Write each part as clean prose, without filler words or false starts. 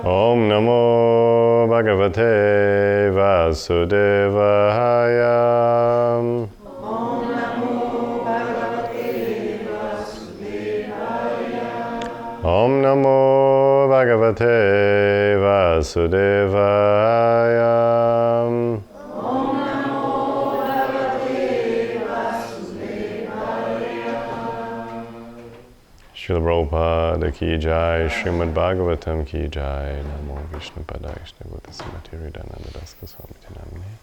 Om Namo Bhagavate Vasudevaya. Om Namo Bhagavate Vasudevaya. Om Namo Bhagavate Vasudevaya. Om Namo Bhagavate Vasudevaya. Srila Prabhupada ki jai, Srimad Bhagavatam ki jai, Namo Vishnu Padaya Krishna Bhuttamati Hridananda Daska Swamiti Namini,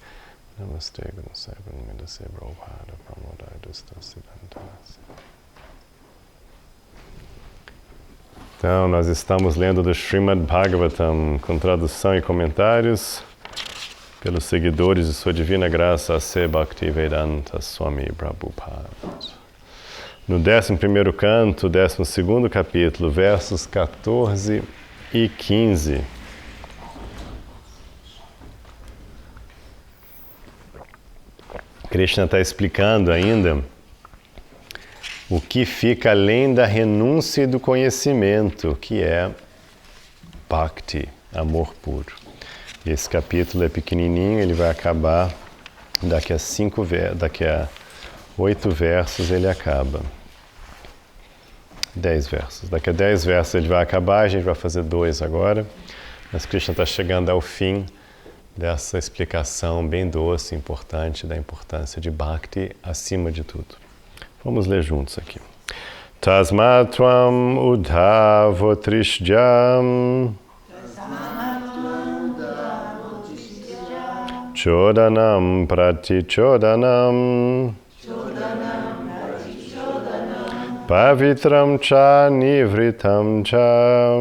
Namaste Guru Saivan Midase Prabhupada Pramodaya Dusta Siddhantas. Então, nós estamos lendo do Srimad Bhagavatam com tradução e comentários pelos seguidores de Sua Divina Graça A.C. Bhaktivedanta Swami Prabhupada. No 11º canto, 12º capítulo, versos 14 e 15. Krishna está explicando ainda o que fica além da renúncia e do conhecimento, que é Bhakti, amor puro. E esse capítulo é pequenininho, ele vai acabar daqui a 8 versos ele acaba. 10 versos. Daqui a 10 versos ele vai acabar, a gente vai fazer 2 agora. Mas Krishna está chegando ao fim dessa explicação bem doce, importante, da importância de Bhakti acima de tudo. Vamos ler juntos aqui. Tasmatvam udhavo trishyam chodanam pratichodanam pavitram cha nivritam cha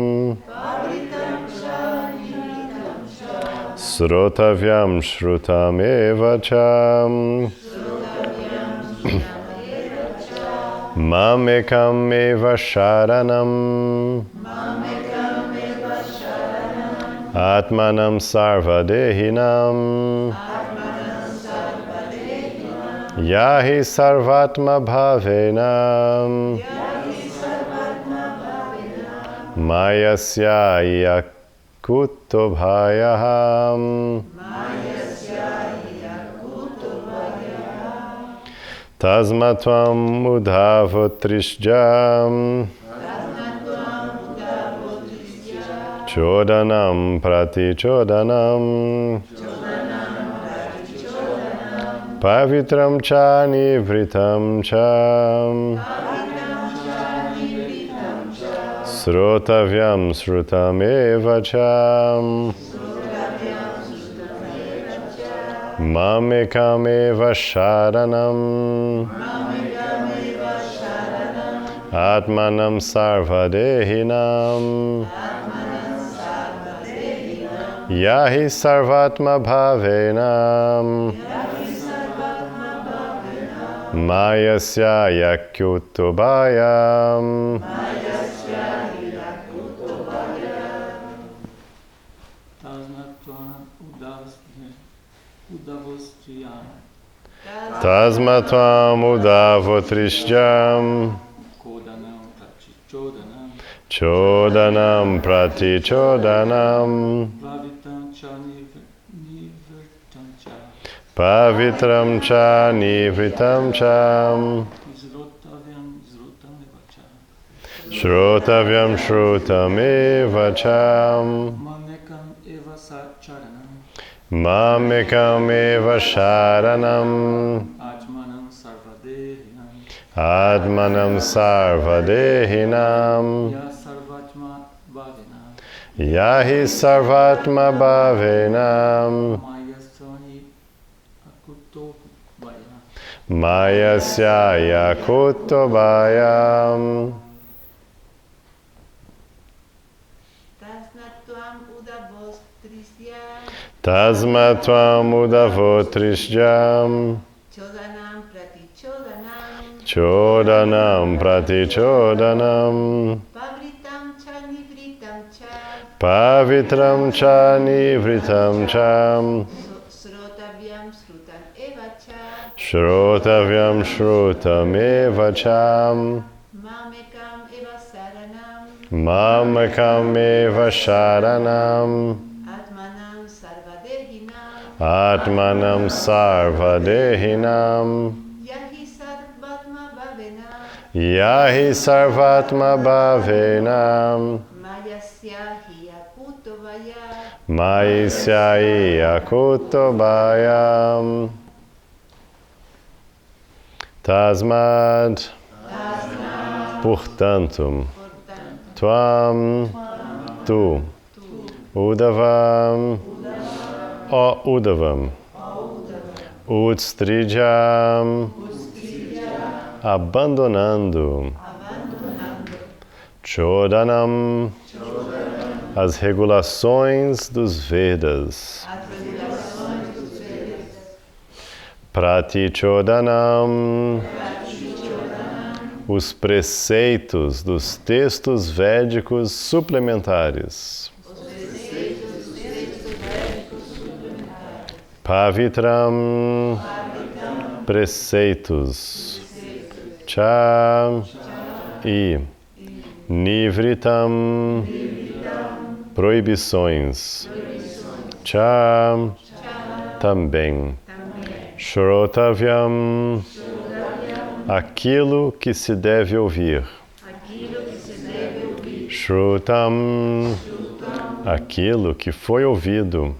srotavyam shrutam eva cha mamekam eva sharanam atmanam sarvadehinam yahi sarvatma bhavenam mayasya yakuto bhayaham tasmatvam udhavo trishyam chodanam pratichodanam pavitram cha nivritam cha srotavyam shrutam eva cha mamekam eva sharanam atmanam sarvadehinam yahi sarvatma bhavenam mayasya yakyutobhayam. Tasmatvam udavotrishyam chodanam pratichodanam pavitram cha nivritam cha shrotavyam shrutam eva cha mamekam eva sharanam atmanam sarvadehinam yahi sarvatma bhavenam mayasya yakutobhayam. Tasmatvam udavotrishyam chodanam pratichodanam pavitram cha nivritam cha shrotavyam shrutam eva cha Mamakameva Sharanam Atmanam Sarvadehinam Atmanam Sarvadehinam Yahi Sarvatma Bhavenam Yahi Sarvatma Bhavenam Mayasyahi Akutovaya Maisyai Akutobayam Tasmad portanto Tvam tu Udavam ó Udavam Utstrijam abandonando Chodanam as regulações dos Vedas Pratichodanam os preceitos dos textos védicos suplementares. Pavitram, preceitos. Cha e Nivritam, proibições. Cha, também. Shrotavyam, aquilo que se deve ouvir. Shrutam, aquilo que foi ouvido.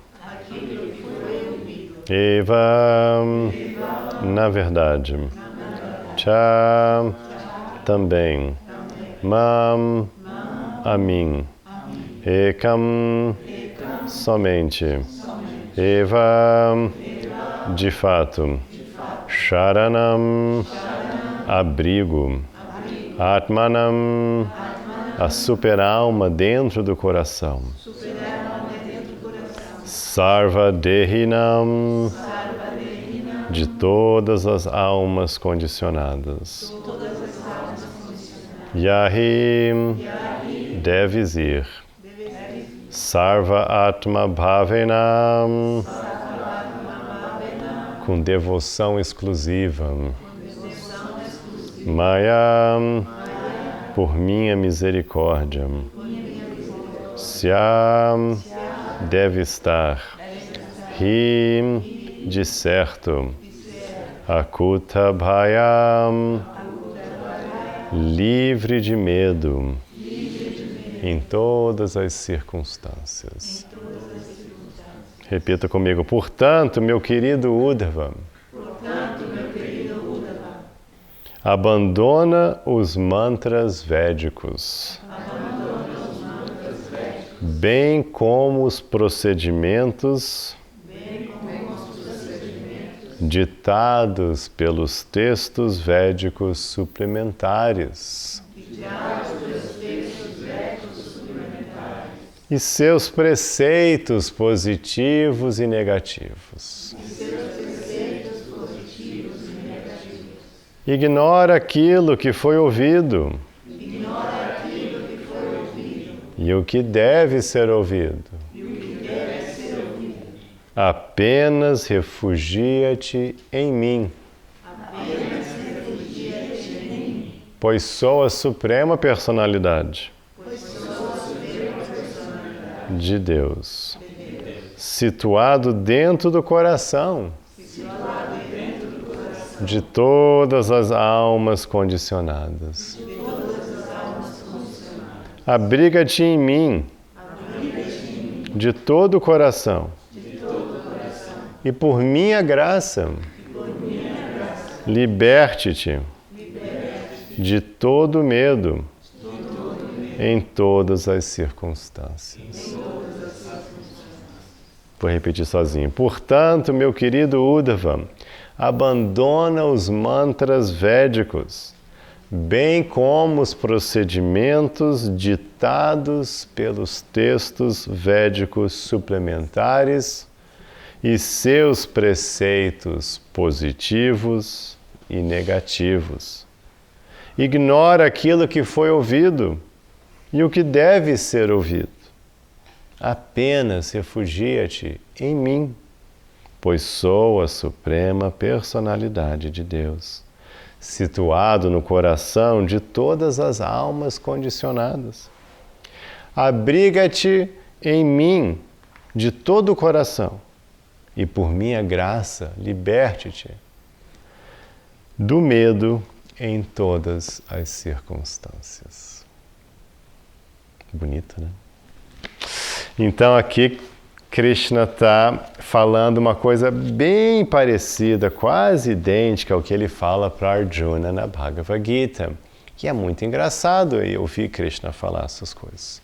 Eva, na verdade. Cha, também. Mam, a mim. Ekam, somente. Eva, de fato. Sharanam, abrigo. Atmanam, a super-alma dentro do coração. Sarvadehinam, de todas as almas condicionadas. Yahi, deves ir. Sarva Atma Bhavenam, com devoção exclusiva. Maya, por minha misericórdia. Syam, deve estar. Ri, de certo. Akuta Bhayam, livre de medo. Em todas as circunstâncias. Repita comigo. Portanto, meu querido Uddhava, abandona os mantras védicos, bem como os procedimentos ditados pelos textos védicos suplementares e seus preceitos positivos e negativos. Ignora aquilo que foi ouvido e o que deve ser ouvido. Apenas refugia-te em mim, pois sou a suprema personalidade de Deus, situado dentro do coração de todas as almas condicionadas. Abriga-te em mim, de todo o coração, e por minha graça, liberte-te de todo medo em todas as circunstâncias. Vou repetir sozinho. Portanto, meu querido Uddhava, abandona os mantras védicos, bem como os procedimentos ditados pelos textos védicos suplementares e seus preceitos positivos e negativos. Ignora aquilo que foi ouvido e o que deve ser ouvido. Apenas refugia-te em mim, pois sou a suprema personalidade de Deus, situado no coração de todas as almas condicionadas. Abriga-te em mim de todo o coração, e por minha graça liberte-te do medo em todas as circunstâncias. Bonito, né? Então aqui Krishna está falando uma coisa bem parecida, quase idêntica ao que ele fala para Arjuna na Bhagavad Gita. Que é muito engraçado eu ouvir Krishna falar essas coisas.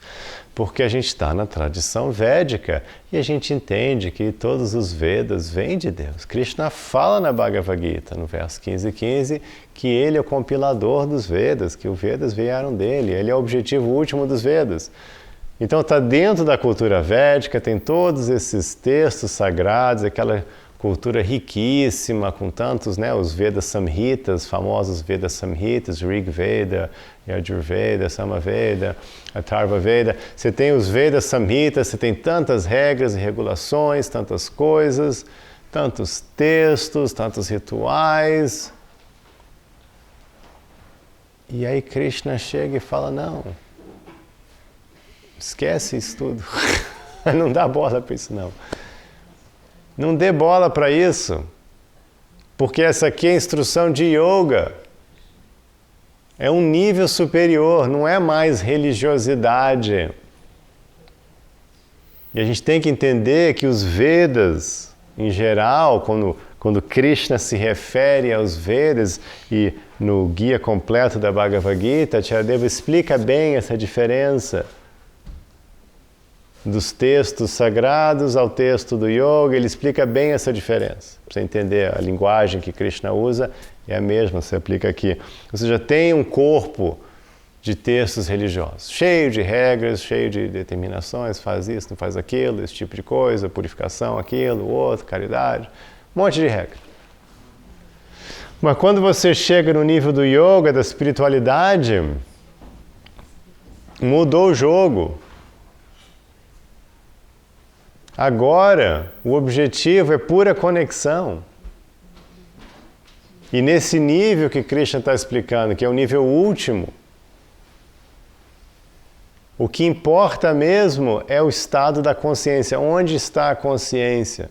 Porque a gente está na tradição védica e a gente entende que todos os Vedas vêm de Deus. Krishna fala na Bhagavad Gita, no verso 15, que ele é o compilador dos Vedas, que os Vedas vieram dele, ele é o objetivo último dos Vedas. Então está dentro da cultura védica, tem todos esses textos sagrados, aquela cultura riquíssima, com tantos, os Vedas Samhitas, famosos Vedas Samhitas, Rig Veda, Yajurveda, Samaveda, Atharva Veda. Você tem os Vedas Samhitas, você tem tantas regras e regulações, tantas coisas, tantos textos, tantos rituais. E aí Krishna chega e fala, não, esquece isso tudo, não dá bola para isso não. Não dê bola para isso, porque essa aqui é a instrução de yoga. É um nível superior, não é mais religiosidade. E a gente tem que entender que os Vedas, em geral, quando Krishna se refere aos Vedas, e no guia completo da Bhagavad Gita, Charadeva explica bem essa diferença dos textos sagrados ao texto do yoga, ele explica bem essa diferença. Para você entender, a linguagem que Krishna usa é a mesma, você aplica aqui. Ou seja, tem um corpo de textos religiosos, cheio de regras, cheio de determinações, faz isso, não faz aquilo, esse tipo de coisa, purificação, aquilo, outro, caridade, um monte de regra. Mas quando você chega no nível do yoga, da espiritualidade, mudou o jogo. Agora, o objetivo é pura conexão. E nesse nível que Krishna está explicando, que é o nível último, o que importa mesmo é o estado da consciência. Onde está a consciência?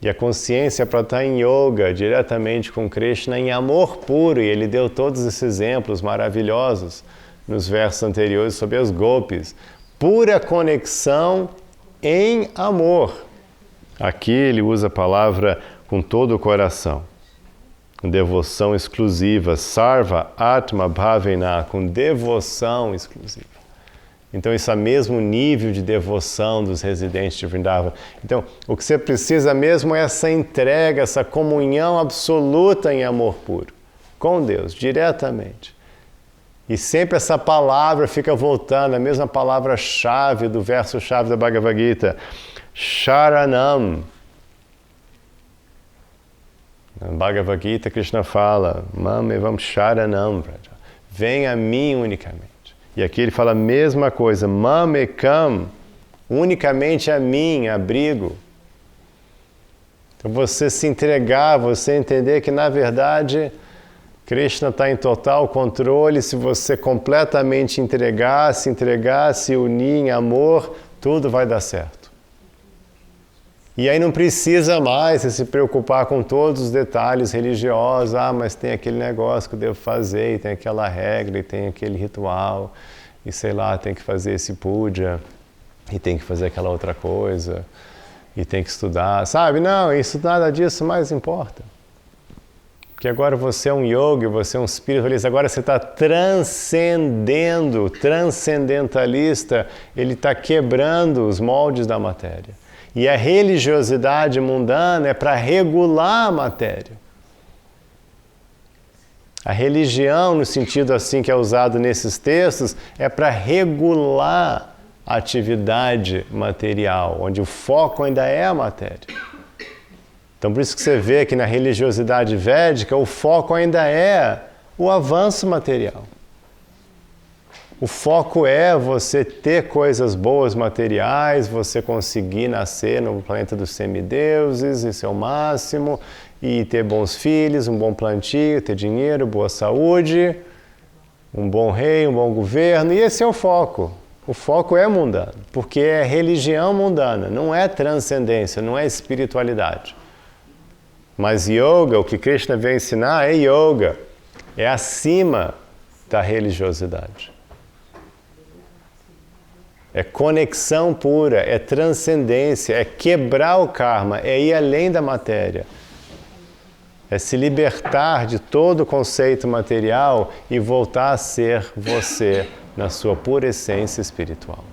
E a consciência para estar em yoga, diretamente com Krishna, em amor puro. E ele deu todos esses exemplos maravilhosos nos versos anteriores sobre as gopis. Pura conexão em amor. Aqui ele usa a palavra com todo o coração. Devoção exclusiva. Sarva Atma Bhavena, com devoção exclusiva. Então, isso é o mesmo nível de devoção dos residentes de Vrindavan. Então, o que você precisa mesmo é essa entrega, essa comunhão absoluta em amor puro. Com Deus, diretamente. E sempre essa palavra fica voltando, a mesma palavra-chave do verso-chave da Bhagavad Gita. Sharanam. Na Bhagavad Gita, Krishna fala, Mamevam Sharanam. Vem a mim unicamente. E aqui ele fala a mesma coisa, Mamekam, unicamente a mim, abrigo. Então você se entregar, você entender que na verdade Krishna está em total controle. Se você completamente entregar, se unir em amor, tudo vai dar certo. E aí não precisa mais se preocupar com todos os detalhes religiosos. Mas tem aquele negócio que eu devo fazer, e tem aquela regra, e tem aquele ritual, e sei lá, tem que fazer esse puja, e tem que fazer aquela outra coisa, e tem que estudar, sabe? Não, isso nada disso mais importa. Porque agora você é um yogi, você é um espiritualista, agora você está transcendendo, transcendentalista, ele está quebrando os moldes da matéria. E a religiosidade mundana é para regular a matéria. A religião, no sentido assim que é usado nesses textos, é para regular a atividade material, onde o foco ainda é a matéria. Então por isso que você vê que na religiosidade védica o foco ainda é o avanço material. O foco é você ter coisas boas materiais, você conseguir nascer no planeta dos semideuses, isso é o máximo, e ter bons filhos, um bom plantio, ter dinheiro, boa saúde, um bom rei, um bom governo, e esse é o foco. O foco é mundano, porque é religião mundana, não é transcendência, não é espiritualidade. Mas yoga, o que Krishna vem ensinar é yoga, é acima da religiosidade. É conexão pura, é transcendência, é quebrar o karma, é ir além da matéria. É se libertar de todo o conceito material e voltar a ser você na sua pura essência espiritual.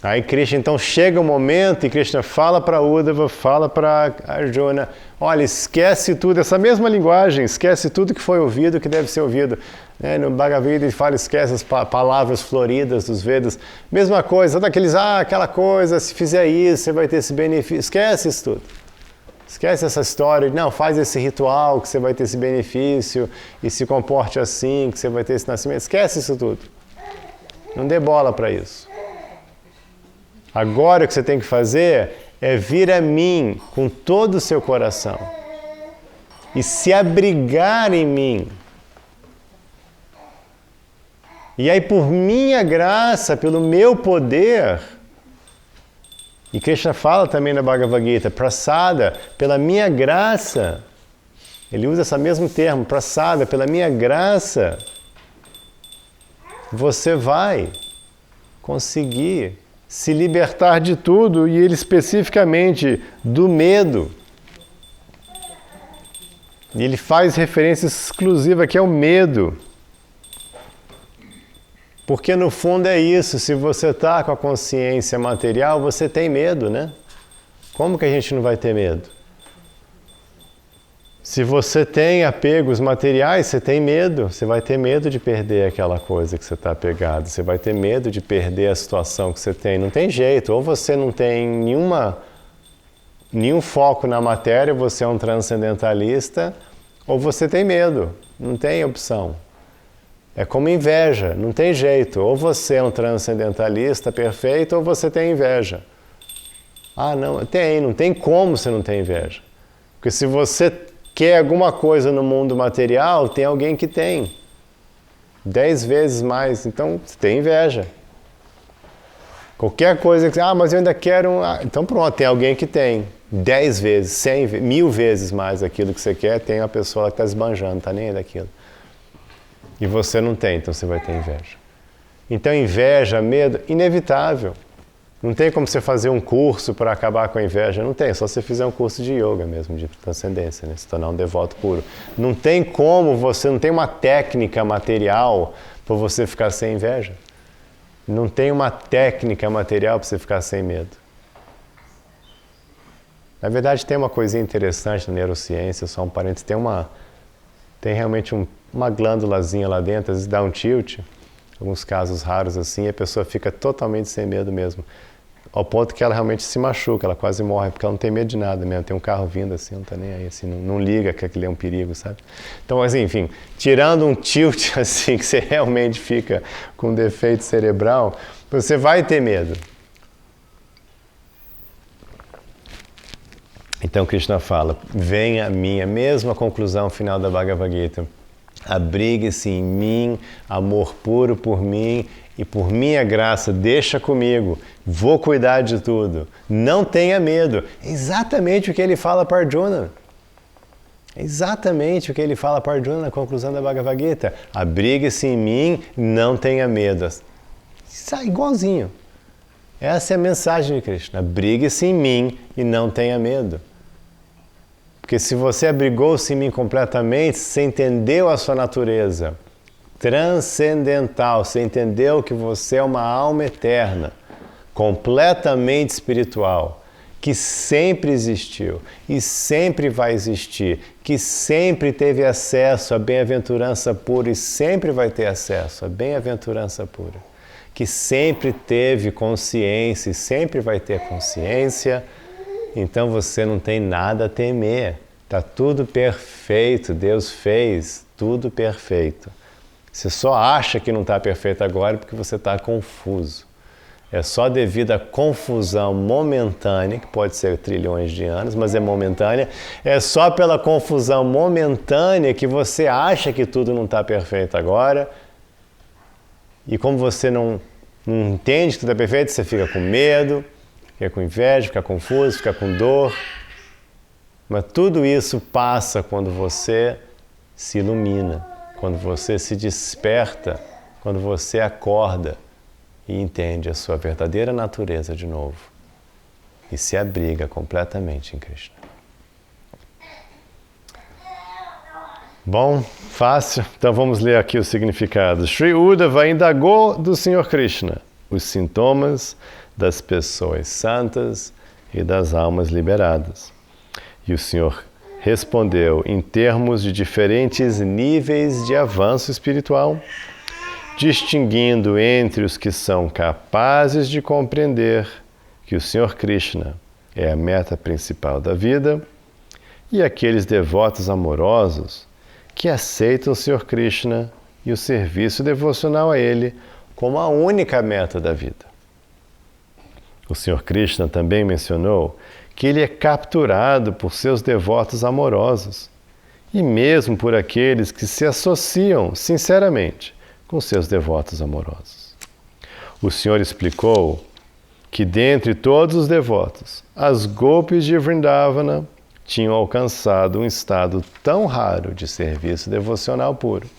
Aí Krishna, então chega o momento e Krishna fala para Uddhava, fala para Arjuna, olha, esquece tudo, essa mesma linguagem, esquece tudo que foi ouvido, que deve ser ouvido. No Bhagavad Gita ele fala, esquece as palavras floridas dos Vedas. Mesma coisa, aquela coisa, se fizer isso, você vai ter esse benefício. Esquece isso tudo. Esquece essa história de, não, faz esse ritual que você vai ter esse benefício e se comporte assim, que você vai ter esse nascimento. Esquece isso tudo. Não dê bola para isso. Agora o que você tem que fazer é vir a mim com todo o seu coração e se abrigar em mim. E aí, por minha graça, pelo meu poder, e Krishna fala também na Bhagavad Gita, prasada, pela minha graça, ele usa esse mesmo termo, prasada, pela minha graça, você vai conseguir se libertar de tudo, e ele especificamente do medo. E ele faz referência exclusiva que é o medo. Porque no fundo é isso, se você está com a consciência material, você tem medo, né? Como que a gente não vai ter medo? Se você tem apegos materiais, você tem medo. Você vai ter medo de perder aquela coisa que você está apegado. Você vai ter medo de perder a situação que você tem. Não tem jeito. Ou você não tem nenhum foco na matéria, você é um transcendentalista, ou você tem medo. Não tem opção. É como inveja, não tem jeito. Ou você é um transcendentalista perfeito, ou você tem inveja. Ah, não tem como você não ter inveja. Porque se você quer alguma coisa no mundo material, tem alguém que tem. 10 vezes mais, então você tem inveja. Qualquer coisa que mas eu ainda quero então pronto, tem alguém que tem. 10 vezes, 100 vezes, 1000 vezes mais aquilo que você quer, tem uma pessoa que está esbanjando, não está nem aí daquilo. E você não tem, então você vai ter inveja. Então inveja, medo, inevitável. Não tem como você fazer um curso para acabar com a inveja, não tem, só se você fizer um curso de yoga mesmo, de transcendência, né? Se tornar um devoto puro. Não tem como você, não tem uma técnica material para você ficar sem inveja. Não tem uma técnica material para você ficar sem medo. Na verdade tem uma coisinha interessante na neurociência, só um parênteses, tem realmente uma glândulazinha lá dentro, às vezes dá um tilt, alguns casos raros assim, e a pessoa fica totalmente sem medo mesmo. Ao ponto que ela realmente se machuca, ela quase morre, porque ela não tem medo de nada mesmo. Tem um carro vindo assim, não está nem aí, assim, não liga que aquilo é um perigo, sabe? Então, assim, enfim, tirando um tilt assim, que você realmente fica com defeito cerebral, você vai ter medo. Então Krishna fala, venha a mim, a mesma conclusão final da Bhagavad Gita. Abrigue-se em mim, amor puro por mim e por minha graça, deixa comigo, vou cuidar de tudo. Não tenha medo. É exatamente o que ele fala para Arjuna. É exatamente o que ele fala para Arjuna na conclusão da Bhagavad Gita. Abrigue-se em mim, não tenha medo. Isso é igualzinho. Essa é a mensagem de Krishna. Abrigue-se em mim e não tenha medo. Porque se você abrigou-se em mim completamente, você entendeu a sua natureza transcendental, você entendeu que você é uma alma eterna, completamente espiritual, que sempre existiu e sempre vai existir, que sempre teve acesso à bem-aventurança pura e sempre vai ter acesso à bem-aventurança pura, que sempre teve consciência e sempre vai ter consciência. Então você não tem nada a temer. Está tudo perfeito. Deus fez tudo perfeito. Você só acha que não está perfeito agora porque você está confuso. É só devido à confusão momentânea, que pode ser trilhões de anos, mas é momentânea. É só pela confusão momentânea que você acha que tudo não está perfeito agora. E como você não não entende que tudo é perfeito, você fica com medo, fica com inveja, fica confuso, fica com dor. Mas tudo isso passa quando você se ilumina, quando você se desperta, quando você acorda e entende a sua verdadeira natureza de novo e se abriga completamente em Krishna. Bom, fácil. Então vamos ler aqui o significado. Sri Uddhava indagou do Senhor Krishna os sintomas das pessoas santas e das almas liberadas. E o Senhor respondeu em termos de diferentes níveis de avanço espiritual, distinguindo entre os que são capazes de compreender que o Senhor Krishna é a meta principal da vida e aqueles devotos amorosos que aceitam o Senhor Krishna e o serviço devocional a Ele como a única meta da vida. O Senhor Krishna também mencionou que Ele é capturado por seus devotos amorosos e mesmo por aqueles que se associam sinceramente com seus devotos amorosos. O Senhor explicou que dentre todos os devotos, as gopis de Vrindavana tinham alcançado um estado tão raro de serviço devocional puro,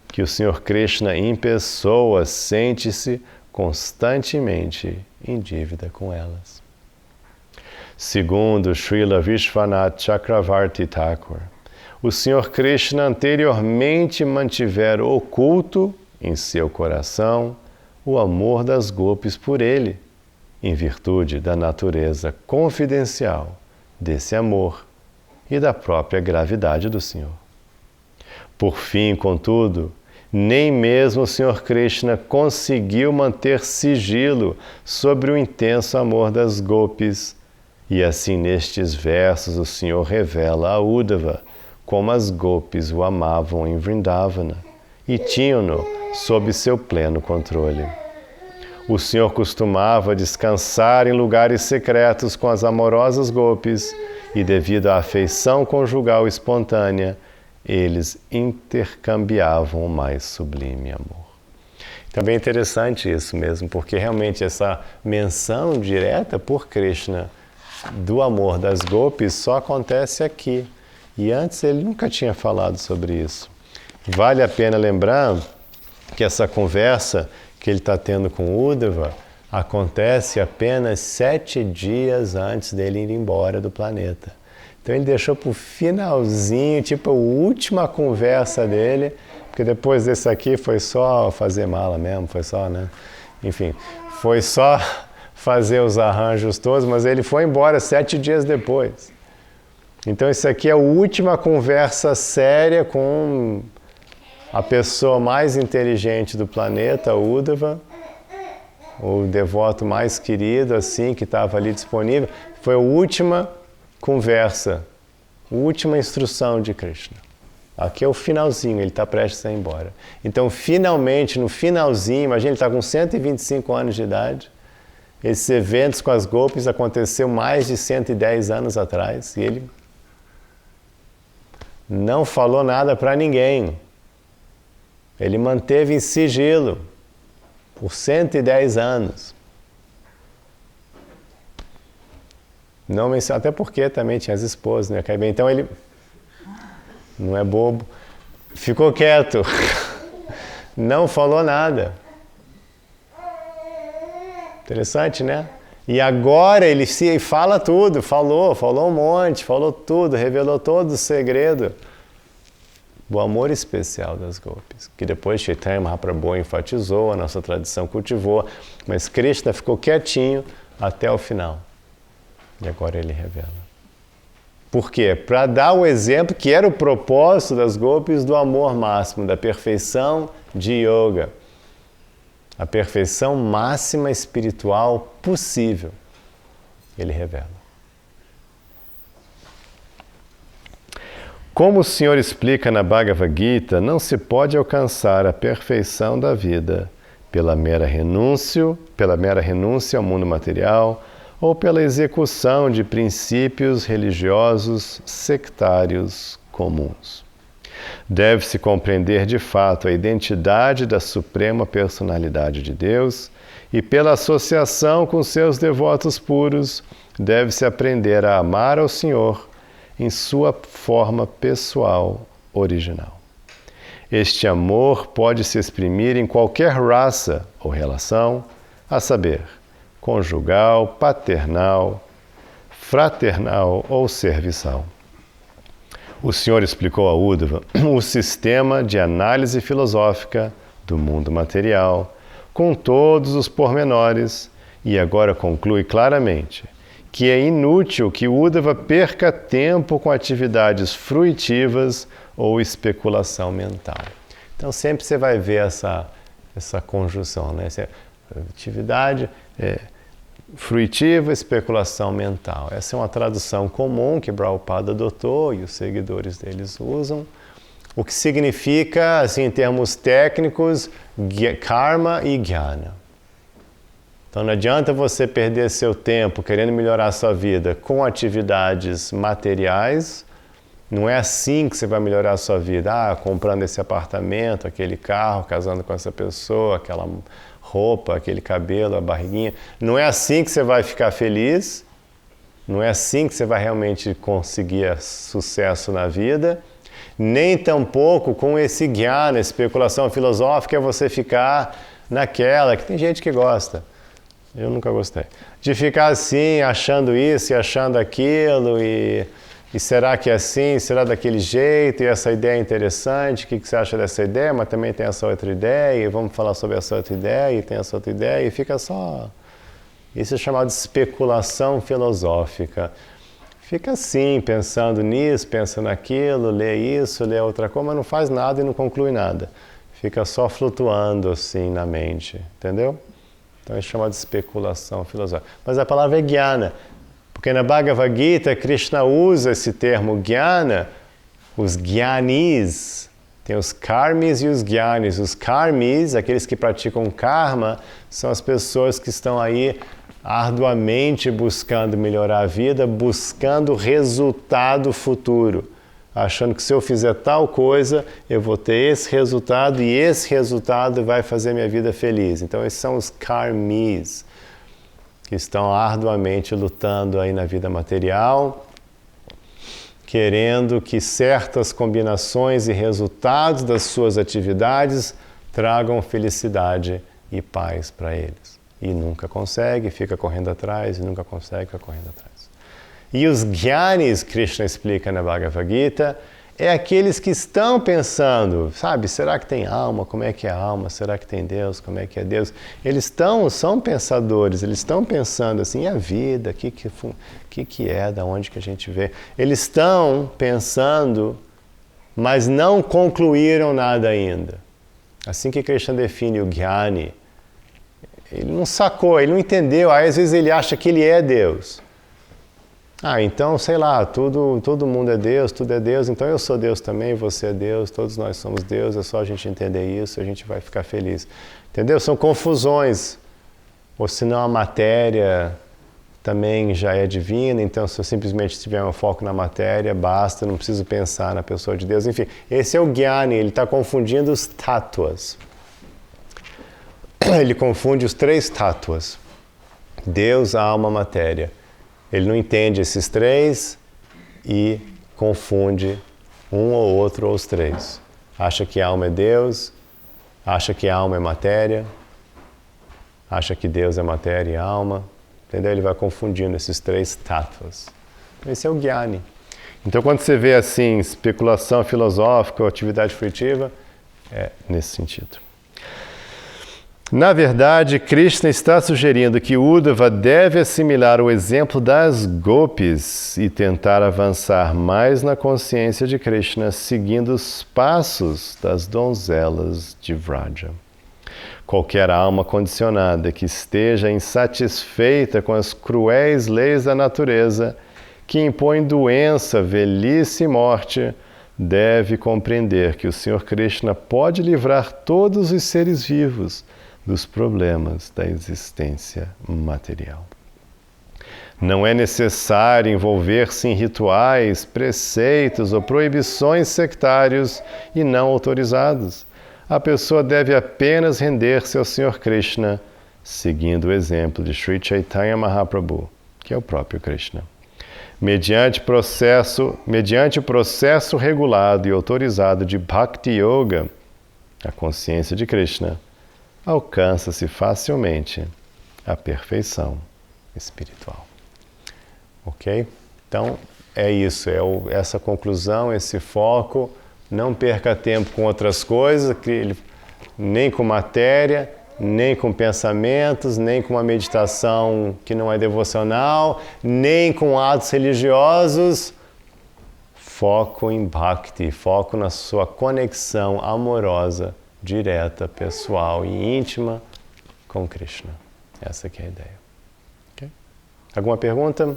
que o Senhor Krishna em pessoa sente-se constantemente em dívida com elas. Segundo Srila Vishwanath Chakravarti Thakur, o Senhor Krishna anteriormente mantivera oculto em seu coração o amor das gopis por ele, em virtude da natureza confidencial desse amor e da própria gravidade do Senhor. Por fim, contudo, nem mesmo o Senhor Krishna conseguiu manter sigilo sobre o intenso amor das gopis, e assim nestes versos o Senhor revela a Uddhava como as gopis o amavam em Vrindavana e tinham-no sob seu pleno controle. O Senhor costumava descansar em lugares secretos com as amorosas gopis e, devido à afeição conjugal espontânea, eles intercambiavam o mais sublime amor. Também é interessante isso mesmo, porque realmente essa menção direta por Krishna do amor das gopis só acontece aqui. E antes ele nunca tinha falado sobre isso. Vale a pena lembrar que essa conversa que ele está tendo com Uddhava acontece apenas 7 dias antes dele ir embora do planeta. Então ele deixou para o finalzinho, tipo a última conversa dele, porque depois desse aqui foi só fazer mala mesmo, foi só, né? Enfim, foi só fazer os arranjos todos, mas ele foi embora 7 dias depois. Então isso aqui é a última conversa séria com a pessoa mais inteligente do planeta, Uddhava, o devoto mais querido, assim, que estava ali disponível. Foi a última conversa, a última instrução de Krishna. Aqui é o finalzinho, ele está prestes a ir embora. Então, finalmente, no finalzinho, imagina, ele está com 125 anos de idade, esses eventos com as gopis aconteceu mais de 110 anos atrás, e ele não falou nada para ninguém. Ele manteve em sigilo por 110 anos. Não menciona, até porque também tinha as esposas, né? Então ele não é bobo. Ficou quieto. Não falou nada. Interessante, né? E agora ele fala tudo, falou um monte, falou tudo, revelou todo o segredo do amor especial das gopis, que depois Chaitanya Mahaprabhu enfatizou, a nossa tradição cultivou, mas Krishna ficou quietinho até o final. E agora ele revela. Por quê? Para dar o exemplo que era o propósito das gopis do amor máximo, da perfeição de yoga. A perfeição máxima espiritual possível. Ele revela. Como o Senhor explica na Bhagavad Gita, não se pode alcançar a perfeição da vida pela mera renúncia ao mundo material ou pela execução de princípios religiosos sectários comuns. Deve-se compreender de fato a identidade da Suprema Personalidade de Deus e, pela associação com seus devotos puros, deve-se aprender a amar ao Senhor em sua forma pessoal original. Este amor pode se exprimir em qualquer raça ou relação, a saber, conjugal, paternal, fraternal ou serviçal. O Senhor explicou a Uddhava o sistema de análise filosófica do mundo material, com todos os pormenores, e agora conclui claramente que é inútil que Uddhava perca tempo com atividades fruitivas ou especulação mental. Então sempre você vai ver essa conjunção, né? Atividade fruitiva, especulação mental. Essa é uma tradução comum que Prabhupada adotou e os seguidores deles usam. O que significa, assim, em termos técnicos, karma e jnana. Então não adianta você perder seu tempo querendo melhorar a sua vida com atividades materiais. Não é assim que você vai melhorar a sua vida. Comprando esse apartamento, aquele carro, casando com essa pessoa, aquela roupa, aquele cabelo, a barriguinha. Não é assim que você vai ficar feliz. Não é assim que você vai realmente conseguir sucesso na vida. Nem tampouco com esse jnana, especulação filosófica, é você ficar naquela, que tem gente que gosta. Eu nunca gostei. De ficar assim, achando isso e achando aquilo, e será que é assim, será daquele jeito, e essa ideia é interessante, o que você acha dessa ideia, mas também tem essa outra ideia, e vamos falar sobre essa outra ideia, e tem essa outra ideia, e fica só... Isso é chamado de especulação filosófica. Fica assim, pensando nisso, pensando naquilo, lê isso, lê outra coisa, mas não faz nada e não conclui nada. Fica só flutuando assim na mente, entendeu? Então é chamado de especulação filosófica. Mas a palavra é jnana. Porque na Bhagavad Gita, Krishna usa esse termo jnana, os jnanis, tem os karmis e os jnanis. Os karmis, aqueles que praticam karma, são as pessoas que estão aí arduamente buscando melhorar a vida, buscando resultado futuro, achando que se eu fizer tal coisa, eu vou ter esse resultado e esse resultado vai fazer minha vida feliz. Então esses são os karmis, que estão arduamente lutando aí na vida material, querendo que certas combinações e resultados das suas atividades tragam felicidade e paz para eles. E nunca consegue, fica correndo atrás, e nunca consegue, fica correndo atrás. E os jnanis, Krishna explica na Bhagavad Gita, é aqueles que estão pensando, sabe, será que tem alma? Como é que é a alma? Será que tem Deus? Como é que é Deus? Eles são pensadores, eles estão pensando assim, e a vida, o que é, da onde que a gente vê? Eles estão pensando, mas não concluíram nada ainda. Assim que Krishna define o jnani, ele não sacou, ele não entendeu, aí às vezes ele acha que ele é Deus. Então, sei lá, todo mundo é Deus, tudo é Deus, então eu sou Deus também, você é Deus, todos nós somos Deus, é só a gente entender isso, a gente vai ficar feliz. Entendeu? São confusões. Ou senão a matéria também já é divina, então se eu simplesmente tiver um foco na matéria, basta, não preciso pensar na pessoa de Deus. Enfim, esse é o jnani, ele está confundindo os tattvas. Ele confunde os 3 tattvas. Deus, alma, matéria. Ele não entende esses 3 e confunde um ou outro ou os 3. Acha que a alma é Deus, acha que a alma é matéria, acha que Deus é matéria e alma. Entendeu? Ele vai confundindo esses 3 tattvas. Esse é o jnani. Então quando você vê assim, especulação filosófica ou atividade fruitiva, é nesse sentido. Na verdade, Krishna está sugerindo que Uddhava deve assimilar o exemplo das gopis e tentar avançar mais na consciência de Krishna, seguindo os passos das donzelas de Vraja. Qualquer alma condicionada que esteja insatisfeita com as cruéis leis da natureza, que impõem doença, velhice e morte, deve compreender que o Senhor Krishna pode livrar todos os seres vivos dos problemas da existência material. Não é necessário envolver-se em rituais, preceitos ou proibições sectários e não autorizados. A pessoa deve apenas render-se ao Senhor Krishna, seguindo o exemplo de Sri Chaitanya Mahaprabhu, que é o próprio Krishna. Mediante o processo regulado e autorizado de Bhakti Yoga, a consciência de Krishna, alcança-se facilmente a perfeição espiritual. Ok? Então, é isso, essa conclusão, esse foco. Não perca tempo com outras coisas, nem com matéria, nem com pensamentos, nem com uma meditação que não é devocional, nem com atos religiosos. Foco em Bhakti, foco na sua conexão amorosa, direta, pessoal e íntima com Krishna. Essa que é a ideia. Okay? Alguma pergunta?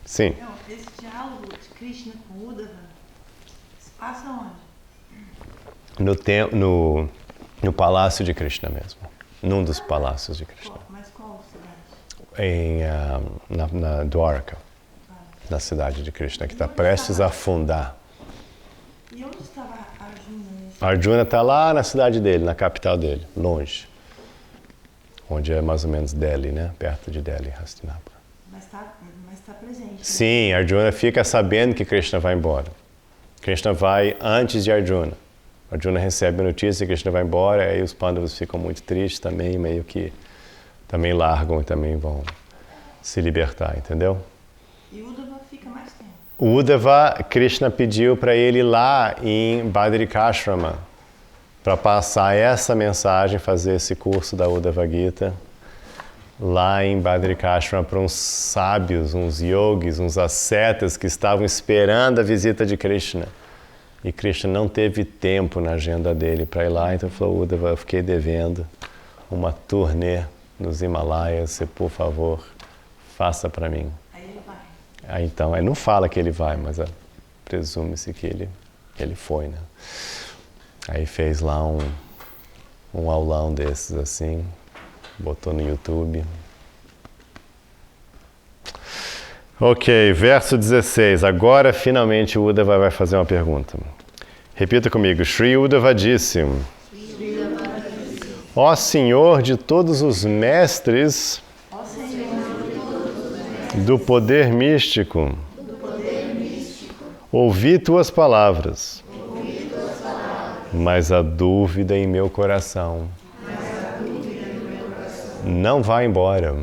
Sim. Não, esse diálogo de Krishna com Uddhava se passa onde? No palácio de Krishna mesmo. Num dos palácios de Krishna. Mas qual cidade? Na Dwarka, na cidade de Krishna, que está prestes a afundar. E onde estava Arjuna? Arjuna está lá na cidade dele, na capital dele, longe. Onde é mais ou menos Delhi, né? Perto de Delhi, Hastinapura. Mas está presente. Sim, Arjuna fica sabendo que Krishna vai embora. Krishna vai antes de Arjuna. Arjuna recebe a notícia que Krishna vai embora, aí os Pandavas ficam muito tristes também, meio que também largam e também vão se libertar, entendeu? E Uddhava fica mais tempo. Uddhava, Krishna pediu para ele ir lá em Badrikashrama para passar essa mensagem, fazer esse curso da Uddhava Gita lá em Badrikashrama para uns sábios, uns yogis, uns ascetas que estavam esperando a visita de Krishna. E Krishna não teve tempo na agenda dele para ir lá, então falou, Uddhava, eu fiquei devendo uma turnê nos Himalaias, você, por favor, faça para mim. Aí ele vai. Aí, então, não fala que ele vai, mas presume-se que ele foi, né? Aí fez lá um aulão desses assim, botou no YouTube. Ok, verso 16. Agora, finalmente, o Uddhava vai fazer uma pergunta. Repita comigo. Shri Uddhava disse: Ó Senhor de todos os mestres do poder místico, ouvi tuas palavras, mas a dúvida em meu coração não vai embora.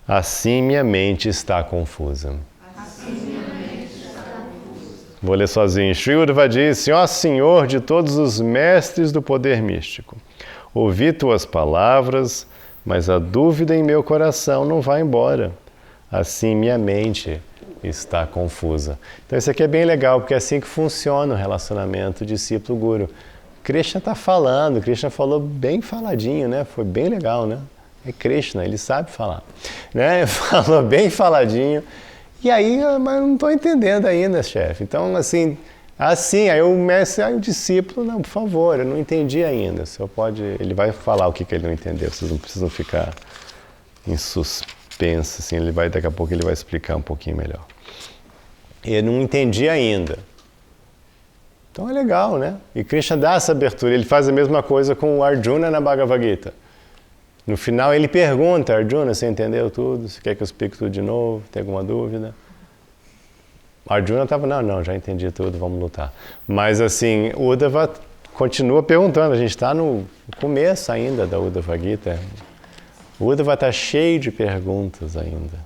Assim minha mente está confusa. Vou ler sozinho. Shri Uddhava disse: Ó Senhor de todos os mestres do poder místico, ouvi tuas palavras, mas a dúvida em meu coração não vai embora. Assim minha mente está confusa. Então isso aqui é bem legal, porque é assim que funciona o relacionamento discípulo-guru. Krishna está falando, Krishna falou bem faladinho, né? Foi bem legal, né? É Krishna, ele sabe falar, né? Falou bem faladinho. E aí, mas não estou entendendo ainda, chefe. Então, assim, aí o mestre, aí o discípulo, não, por favor, eu não entendi ainda. O senhor pode, ele vai falar o que ele não entendeu, vocês não precisam ficar em suspenso, assim, daqui a pouco ele vai explicar um pouquinho melhor. Eu não entendi ainda. Então é legal, né? E Krishna dá essa abertura, ele faz a mesma coisa com o Arjuna na Bhagavad Gita. No final ele pergunta, Arjuna, você entendeu tudo? Você quer que eu explique tudo de novo? Tem alguma dúvida? Arjuna estava, não, já entendi tudo, vamos lutar. Mas assim, o Uddhava continua perguntando, a gente está no começo ainda da Uddhava Gita. O Uddhava está cheio de perguntas ainda.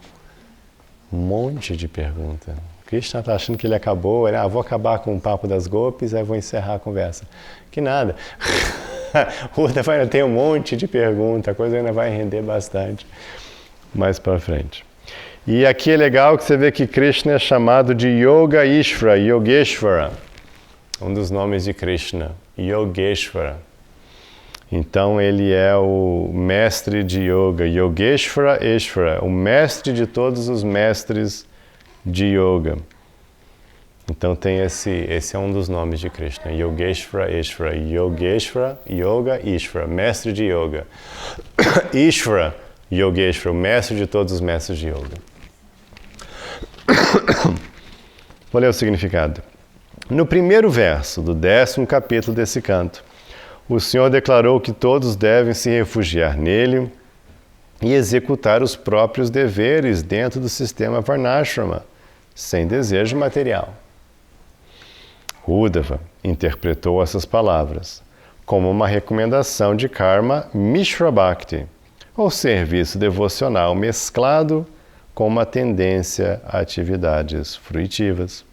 Um monte de perguntas. Krishna está achando que ele acabou, vou acabar com o papo das gopis, aí vou encerrar a conversa. Que nada. O Uddhava ainda tem um monte de perguntas, a coisa ainda vai render bastante mais para frente. E aqui é legal que você vê que Krishna é chamado de Yoga Ishvara, Yogeshvara, um dos nomes de Krishna, Yogeshvara. Então ele é o mestre de yoga, Yogeshvara Ishvara, o mestre de todos os mestres de yoga. Então tem esse é um dos nomes de Krishna, Yogeshvara Ishvara, Yogeshvara, Yoga Ishvara, mestre de yoga. Ishvara, Yogeshwara, o mestre de todos os mestres de yoga. Vou ler o significado. No primeiro verso do 10º capítulo desse canto, o Senhor declarou que todos devem se refugiar nele e executar os próprios deveres dentro do sistema Varnashrama, sem desejo material. Uddhava interpretou essas palavras como uma recomendação de karma Mishra Bhakti, ou serviço devocional mesclado com uma tendência a atividades fruitivas.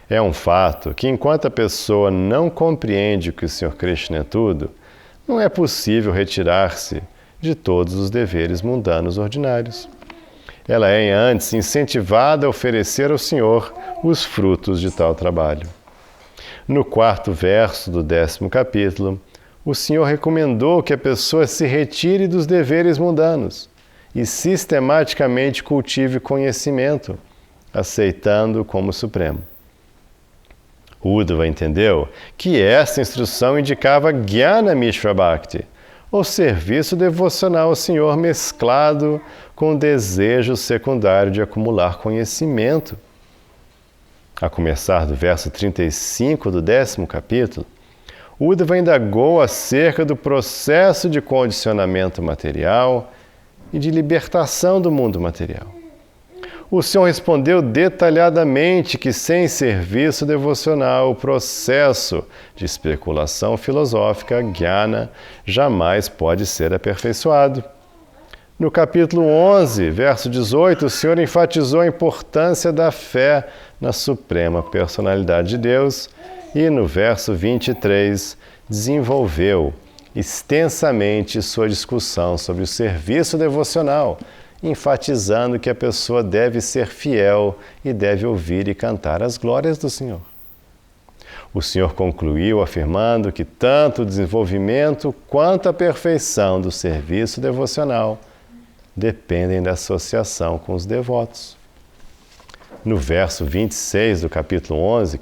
É um fato que, enquanto a pessoa não compreende que o Sr. Krishna é tudo, não é possível retirar-se de todos os deveres mundanos ordinários. Ela é, antes, incentivada a oferecer ao Senhor os frutos de tal trabalho. No 4º verso do 10º capítulo, o Senhor recomendou que a pessoa se retire dos deveres mundanos e sistematicamente cultive conhecimento, aceitando-o como supremo. Uddhava entendeu que esta instrução indicava Jnana Mishra Bhakti, ou serviço devocional ao Senhor mesclado com o desejo secundário de acumular conhecimento. A começar do verso 35 do 10º capítulo, Uddhava indagou acerca do processo de condicionamento material e de libertação do mundo material. O Senhor respondeu detalhadamente que sem serviço devocional, o processo de especulação filosófica, Jnana, jamais pode ser aperfeiçoado. No capítulo 11, verso 18, o Senhor enfatizou a importância da fé na Suprema Personalidade de Deus e, no verso 23, desenvolveu extensamente sua discussão sobre o serviço devocional, enfatizando que a pessoa deve ser fiel e deve ouvir e cantar as glórias do Senhor. O Senhor concluiu afirmando que tanto o desenvolvimento quanto a perfeição do serviço devocional dependem da associação com os devotos. No verso 26 do capítulo 11,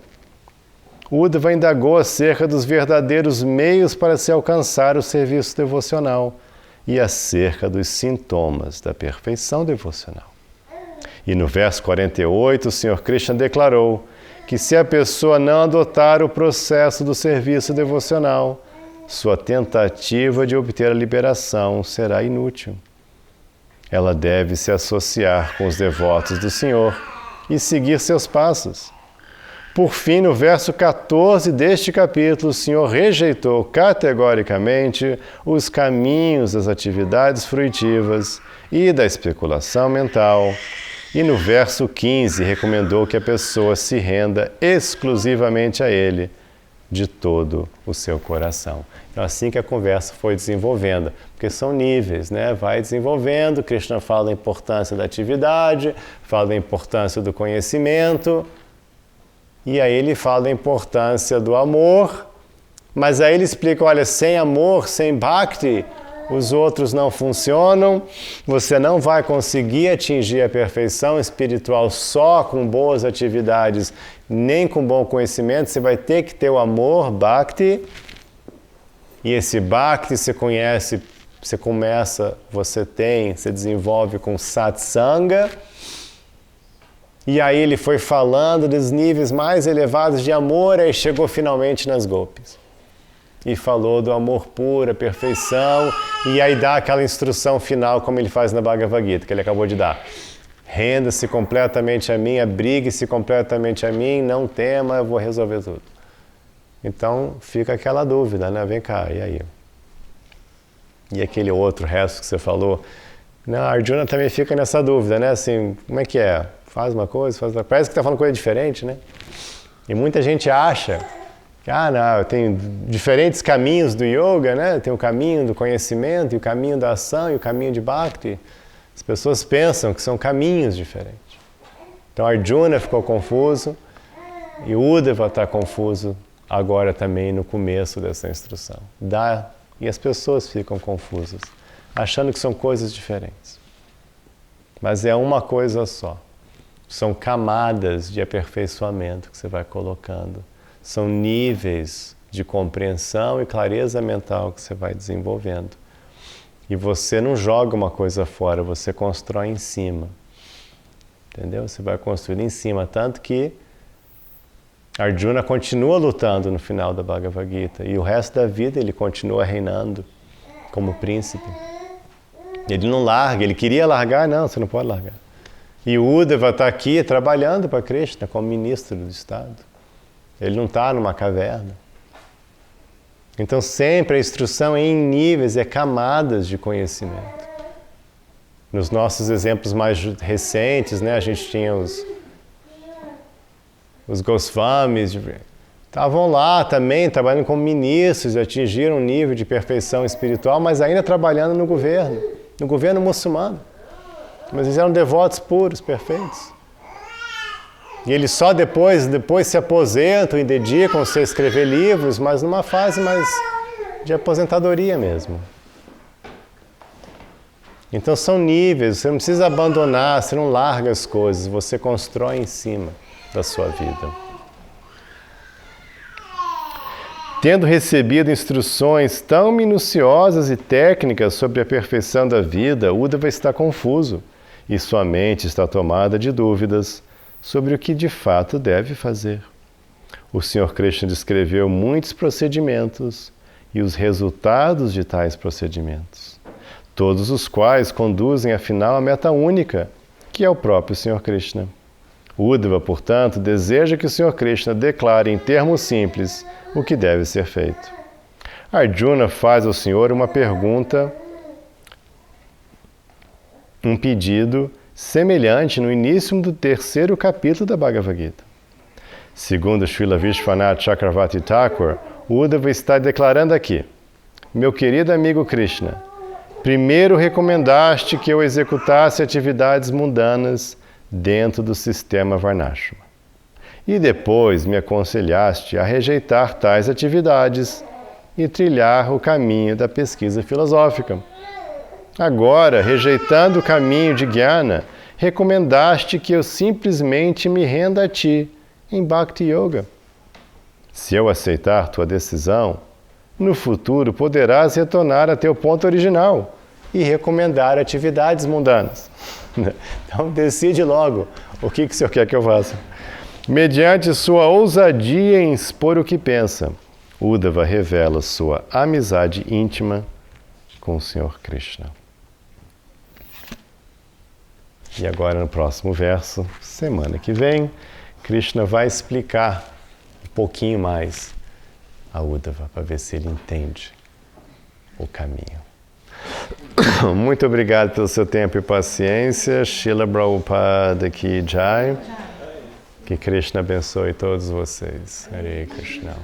Uddhava indagou acerca dos verdadeiros meios para se alcançar o serviço devocional e acerca dos sintomas da perfeição devocional. E no verso 48, o Sr. Krishna declarou que se a pessoa não adotar o processo do serviço devocional, sua tentativa de obter a liberação será inútil. Ela deve se associar com os devotos do Senhor e seguir seus passos. Por fim, no verso 14 deste capítulo, o Senhor rejeitou categoricamente os caminhos das atividades fruitivas e da especulação mental. E no verso 15, recomendou que a pessoa se renda exclusivamente a Ele, de todo o seu coração. Então, assim que a conversa foi desenvolvendo, porque são níveis, né? Vai desenvolvendo, Krishna fala da importância da atividade, fala da importância do conhecimento, e aí ele fala da importância do amor, mas aí ele explica, olha, sem amor, sem bhakti, os outros não funcionam, você não vai conseguir atingir a perfeição espiritual só com boas atividades, nem com bom conhecimento, você vai ter que ter o amor, bhakti, e esse bhakti você conhece, você desenvolve com satsanga. E aí ele foi falando dos níveis mais elevados de amor, aí chegou finalmente nas golpes. E falou do amor puro, a perfeição, e aí dá aquela instrução final, como ele faz na Bhagavad Gita, que ele acabou de dar. Renda-se completamente a mim, abrigue-se completamente a mim, não tema, eu vou resolver tudo. Então fica aquela dúvida, né? Vem cá, e aí? E aquele outro resto que você falou? Não, a Arjuna também fica nessa dúvida, né? Assim, como é que é? Faz uma coisa, faz outra. Parece que está falando coisa diferente, né? E muita gente acha que, não, tem diferentes caminhos do yoga, né? Tem o caminho do conhecimento, e o caminho da ação, e o caminho de bhakti. As pessoas pensam que são caminhos diferentes. Então Arjuna ficou confuso e Uddhava está confuso agora também no começo dessa instrução. E as pessoas ficam confusas, achando que são coisas diferentes. Mas é uma coisa só. São camadas de aperfeiçoamento que você vai colocando. São níveis de compreensão e clareza mental que você vai desenvolvendo. E você não joga uma coisa fora, você constrói em cima. Entendeu? Você vai construir em cima, tanto que Arjuna continua lutando no final da Bhagavad Gita e o resto da vida ele continua reinando como príncipe. Ele não larga, ele queria largar, não, você não pode largar. E o Uddhava está aqui trabalhando para Krishna como ministro do Estado. Ele não está numa caverna. Então sempre a instrução é em níveis, é camadas de conhecimento. Nos nossos exemplos mais recentes, né, a gente tinha os Goswamis, estavam lá também, trabalhando como ministros, atingiram um nível de perfeição espiritual, mas ainda trabalhando no governo muçulmano. Mas eles eram devotos puros, perfeitos. E eles só depois se aposentam e dedicam-se a escrever livros, mas numa fase mais de aposentadoria mesmo. Então são níveis, você não precisa abandonar, você não larga as coisas, você constrói em cima da sua vida. Tendo recebido instruções tão minuciosas e técnicas sobre a perfeição da vida, Uddhava está confuso e sua mente está tomada de dúvidas sobre o que de fato deve fazer. O Sr. Krishna descreveu muitos procedimentos e os resultados de tais procedimentos, todos os quais conduzem afinal à meta única, que é o próprio Sr. Krishna. Uddhava, portanto, deseja que o Sr. Krishna declare em termos simples o que deve ser feito. Arjuna faz ao Senhor uma pergunta, um pedido semelhante no início do 3º capítulo da Bhagavad Gita. Segundo Srila Vishwanath Chakravarti Thakur, Uddhava está declarando aqui: meu querido amigo Krishna, primeiro recomendaste que eu executasse atividades mundanas dentro do sistema Varnashrama. E depois me aconselhaste a rejeitar tais atividades e trilhar o caminho da pesquisa filosófica. Agora, rejeitando o caminho de Jnana, recomendaste que eu simplesmente me renda a ti em Bhakti Yoga. Se eu aceitar tua decisão, no futuro poderás retornar a teu ponto original e recomendar atividades mundanas. Então decide logo o que o Senhor quer que eu faça. Mediante sua ousadia em expor o que pensa, Uddhava revela sua amizade íntima com o Senhor Krishna. E agora no próximo verso, semana que vem, Krishna vai explicar um pouquinho mais a Uddhava para ver se ele entende o caminho. Muito obrigado pelo seu tempo e paciência. Srila Prabhupada Ki Jai. Que Krishna abençoe todos vocês. Hare Krishna.